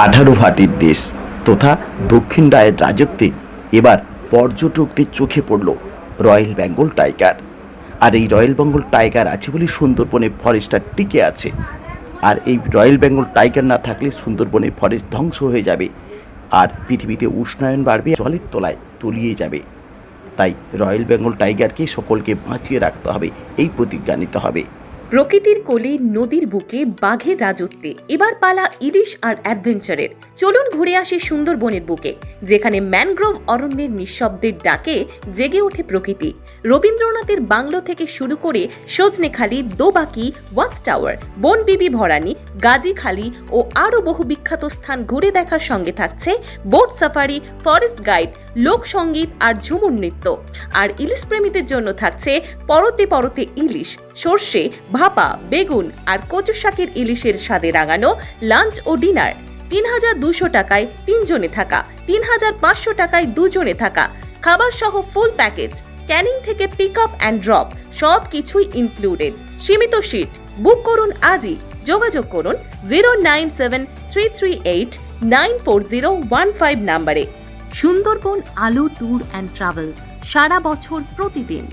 18 ভাটির দেশ তথা দক্ষিণ রায়ের রাজত্বে এবার পর্যটকদের চোখে পড়ল রয়্যাল বেঙ্গল টাইগার। আর এই রয়্যাল বেঙ্গল টাইগার আছে বলে সুন্দরবনে ফরেস্টটা টিকে আছে। আর এই রয়্যাল বেঙ্গল টাইগার না থাকলে সুন্দরবনে ফরেস্ট ধ্বংস হয়ে যাবে, আর পৃথিবীতে উষ্ণায়ন বাড়বে, জলের তলায় তলিয়ে যাবে। তাই রয়্যাল বেঙ্গল টাইগারকে সকলকে বাঁচিয়ে রাখতে হবে, এই প্রতিজ্ঞা নিতে হবে। প্রকৃতির কোলে নদীর বুকে বাঘের রাজত্বে এবার পালা ইলিশ আর অ্যাডভেঞ্চারের। চলুন ঘুরে আসি সুন্দরবনের বুকে, যেখানে ম্যানগ্রোভ অরণ্যের নিঃশব্দের ডাকে জেগে ওঠে প্রকৃতি। রবীন্দ্রনাথের বাংলো থেকে শুরু করে সজনেখালি, দোবাকি, ওয়াচ টাওয়ার, বনবিবি ভরানী, গাজীখালি ও আরও বহু বিখ্যাত স্থান ঘুরে দেখার সঙ্গে থাকছে বোট সাফারি, ফরেস্ট গাইড, লোকসঙ্গীত আর ঝুমুর নৃত্য। আর ইলিশ প্রেমীদের জন্য থাকছে পরতে পরতে ইলিশ, সর্ষে, ভাপা, বেগুন আর কচু শাকের ইলিশের স্বাদে রাঙানো লাঞ্চ ও ডিনার। ৩,২০০ টাকায় ৩ জনে থাকা, ৩,৫০০ টাকায় 2 জনে থাকা, খাবার সহ ফুল প্যাকেজ, ক্যানিং থেকে পিক আপ অ্যান্ড ড্রপ, সব কিছুই ইনক্লুডেড। সীমিত সিট, বুক করুন আজই। যোগাযোগ করুন 09733894015 নাম্বারে। সুন্দরবন আলো ট্যুর অ্যান্ড ট্রাভেলস, সারা বছর প্রতিদিন।